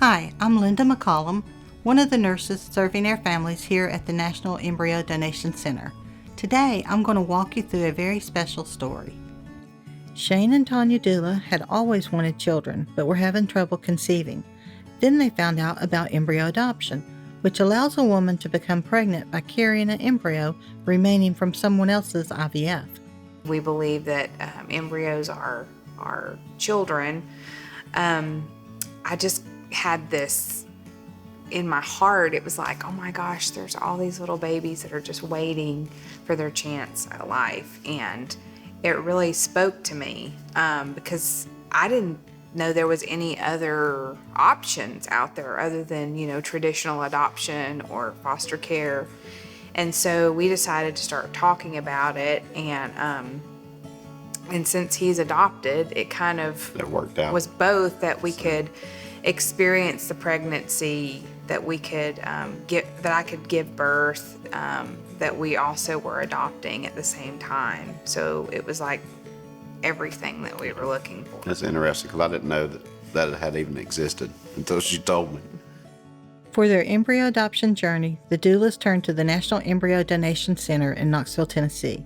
Hi, I'm Linda McCollum, one of the nurses serving our families here at the National Embryo Donation Center. Today, I'm going to walk you through a very special story. Shane and Tanya Dula had always wanted children, but were having trouble conceiving. Then they found out about embryo adoption, which allows a woman to become pregnant by carrying an embryo remaining from someone else's IVF. We believe that embryos are children. I just had this in my heart. It was like, oh my gosh, there's all these little babies that are just waiting for their chance at life. And it really spoke to me because I didn't know there was any other options out there other than, traditional adoption or foster care. And so we decided to start talking about it, and since he's adopted, it kind of worked out. Was both that we could experience the pregnancy, that we could that I could give birth, that we also were adopting at the same time. So it was like everything that we were looking for. That's interesting because I didn't know that it had even existed until she told me. For their embryo adoption journey, the doulas turned to the National Embryo Donation Center in Knoxville, Tennessee.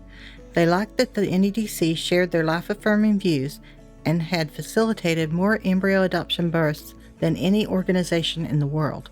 They liked that the NEDC shared their life-affirming views and had facilitated more embryo adoption births than any organization in the world.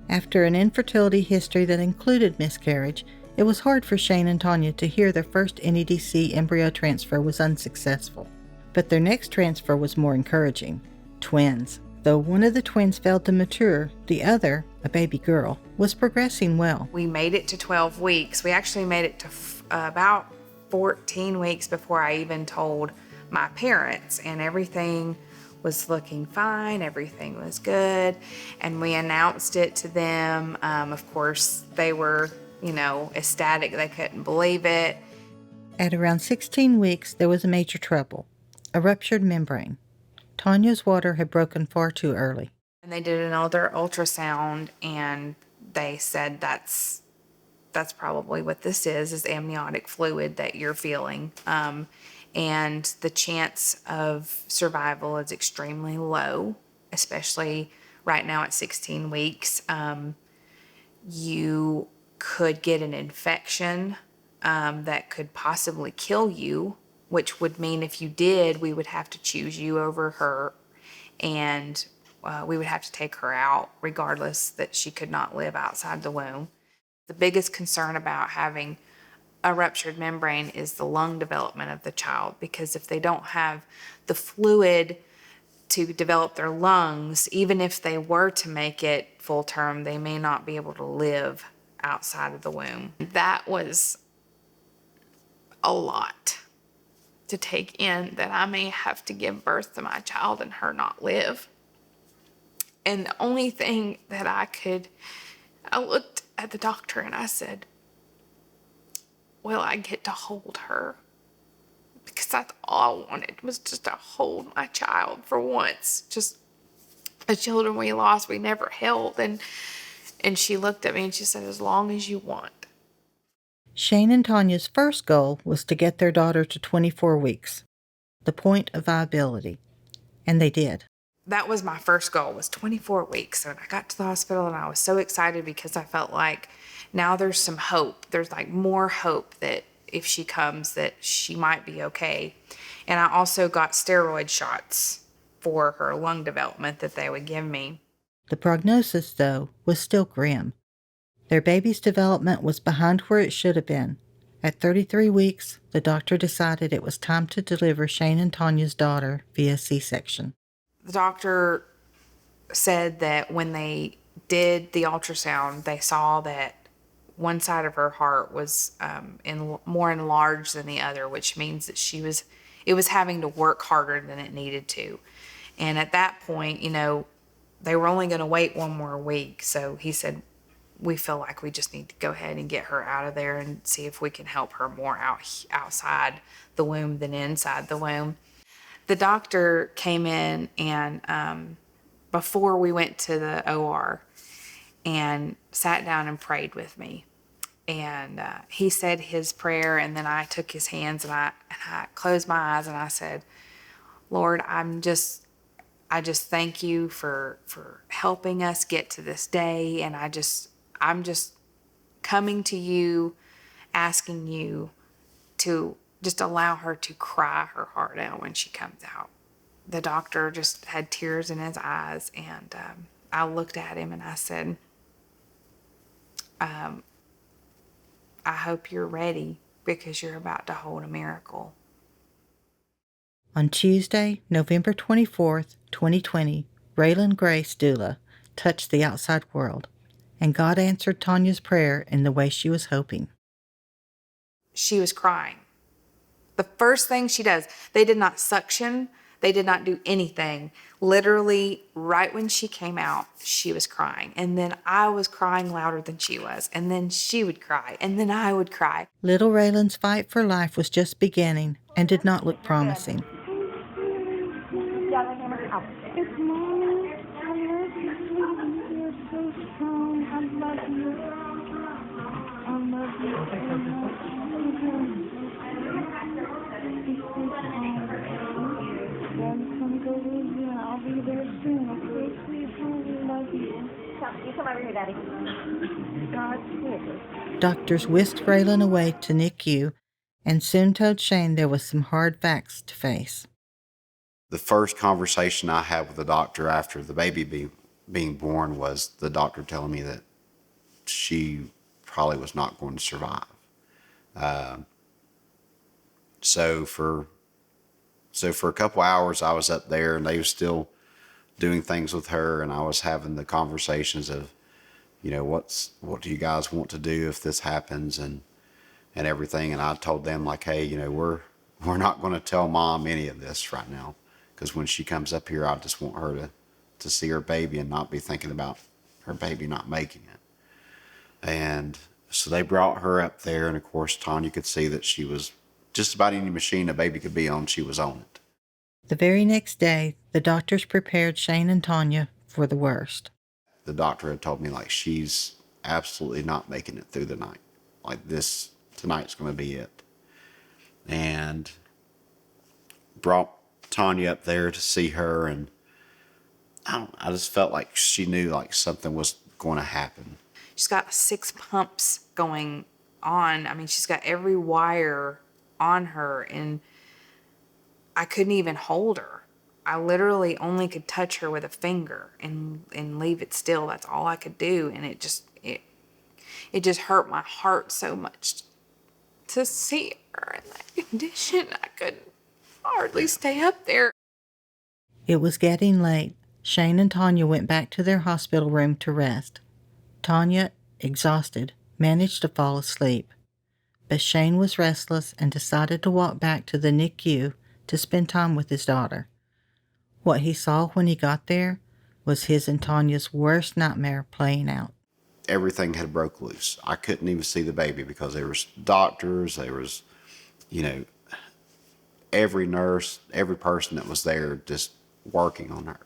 After an infertility history that included miscarriage, it was hard for Shane and Tanya to hear their first NEDC embryo transfer was unsuccessful. But their next transfer was more encouraging. Twins. Though one of the twins failed to mature, the other, a baby girl, was progressing well. We made it to 12 weeks. We actually made it to about 14 weeks before I even told my parents, and everything was looking fine, everything was good, and we announced it to them. Of course, they were, ecstatic. They couldn't believe it. At around 16 weeks, there was a major trouble, a ruptured membrane. Tanya's water had broken far too early. And they did another ultrasound, and they said that's probably what this is amniotic fluid that you're feeling. And the chance of survival is extremely low, especially right now at 16 weeks. You could get an infection that could possibly kill you, which would mean if you did, we would have to choose you over her, and we would have to take her out regardless, that she could not live outside the womb. The biggest concern about having a ruptured membrane is the lung development of the child, because if they don't have the fluid to develop their lungs, even if they were to make it full term, they may not be able to live outside of the womb. That was a lot to take in, that I may have to give birth to my child and her not live. And the only thing that I looked at the doctor and I said, will I get to hold her? Because that's all I wanted, was just to hold my child for once. Just the children we lost, we never held. And she looked at me and she said, as long as you want. Shane and Tanya's first goal was to get their daughter to 24 weeks, the point of viability, and they did. That was my first goal, was 24 weeks. So I got to the hospital and I was so excited because I felt like now there's some hope. There's like more hope that if she comes, that she might be okay. And I also got steroid shots for her lung development that they would give me. The prognosis, though, was still grim. Their baby's development was behind where it should have been. At 33 weeks, the doctor decided it was time to deliver Shane and Tanya's daughter via C-section. The doctor said that when they did the ultrasound, they saw that one side of her heart was more enlarged than the other, which means that it was having to work harder than it needed to. And at that point, they were only going to wait one more week. So he said, we feel like we just need to go ahead and get her out of there and see if we can help her more outside the womb than inside the womb. The doctor came in and before we went to the OR, and sat down and prayed with me. And he said his prayer, and then I took his hands and I closed my eyes and I said, Lord, I just thank you for helping us get to this day. And I'm just coming to you, asking you to just allow her to cry her heart out when she comes out. The doctor just had tears in his eyes, and I looked at him and I said, I hope you're ready, because you're about to hold a miracle. On Tuesday, November 24th, 2020, Raylen Grace Dula touched the outside world, and God answered Tanya's prayer in the way she was hoping. She was crying. The first thing she does, they did not suction, they did not do anything. Literally, right when she came out, she was crying. And then I was crying louder than she was. And then she would cry. And then I would cry. Little Raylen's fight for life was just beginning and did not look promising. It's Mommy. I love you, sweetie. You're so strong. I love you. I love you so much. Be so strong. Daddy's gonna go with you. I'll be there soon. Okay, sweet honey. Love you. You come over here, Daddy. God's good. Doctors whisked Raylen away to NICU and soon told Shane there was some hard facts to face. The first conversation I had with the doctor after the baby being born was the doctor telling me that she probably was not going to survive. So for a couple hours I was up there, and they were still doing things with her, and I was having the conversations of, what do you guys want to do if this happens, and everything. And I told them, like, hey, we're not going to tell Mom any of this right now, because when she comes up here, I just want her to see her baby and not be thinking about her baby not making it. And so they brought her up there, and of course Tanya could see that she was just about any machine a baby could be on, she was on it. The very next day, the doctors prepared Shane and Tanya for the worst. The doctor had told me, like, she's absolutely not making it through the night. Like, tonight's going to be it. And brought Tanya up there to see her, and I just felt like she knew, like, something was going to happen. She's got 6 pumps going on. I mean, she's got every wire on her, and I couldn't even hold her. I literally only could touch her with a finger and leave it still. That's all I could do. And it just hurt my heart so much to see her in that condition. I couldn't hardly stay up there. It was getting late. Shane and Tanya went back to their hospital room to rest. Tanya, exhausted, managed to fall asleep. But Shane was restless and decided to walk back to the NICU to spend time with his daughter. What he saw when he got there was his and Tanya's worst nightmare playing out. Everything had broke loose. I couldn't even see the baby because there was doctors, there was, every nurse, every person that was there just working on her.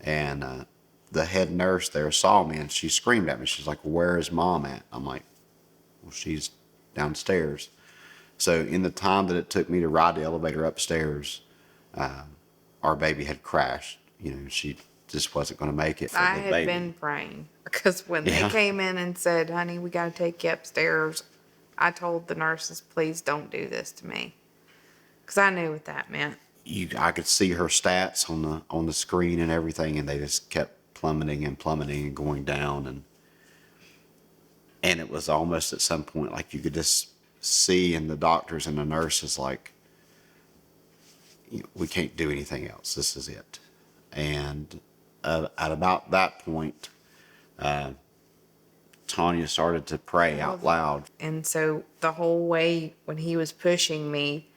And the head nurse there saw me, and she screamed at me. She's like, "Where is Mom at?" I'm like, "Well, she's downstairs." So in the time that it took me to ride the elevator upstairs, our baby had crashed. She just wasn't going to make it for I the had baby. been praying, because when they came in and said, "Honey, we got to take you upstairs," I told the nurses, "Please don't do this to me," because I knew what that meant. I could see her stats on the screen and everything, and they just kept plummeting and going down, and it was almost at some point like you could just see in the doctors and the nurses, like, we can't do anything else. This is it. And at about that point, Tanya started to pray out loud. And so the whole way when he was pushing me,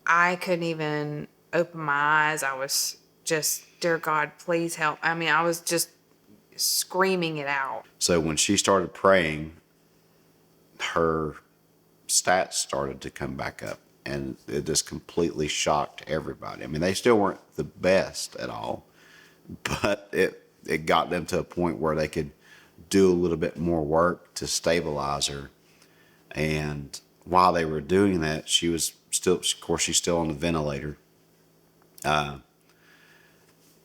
I couldn't even open my eyes. I was just, "Dear God, please help." I mean, I was just screaming it out. So when she started praying, her stats started to come back up, and it just completely shocked everybody. I mean, they still weren't the best at all, but it got them to a point where they could do a little bit more work to stabilize her. And while they were doing that, she was still, of course, she's still on the ventilator.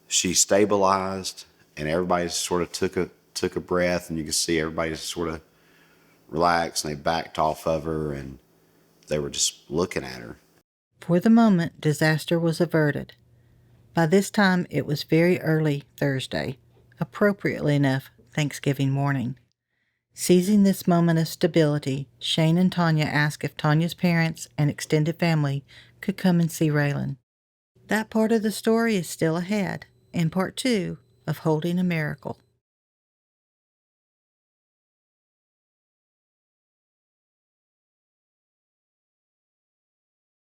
she stabilized, and everybody sort of took a breath, and you could see everybody sort of relaxed, and they backed off of her, and they were just looking at her. For the moment, disaster was averted. By this time, it was very early Thursday, appropriately enough, Thanksgiving morning. Seizing this moment of stability, Shane and Tanya asked if Tanya's parents and extended family could come and see Raylen. That part of the story is still ahead, in part 2 of Holding a Miracle.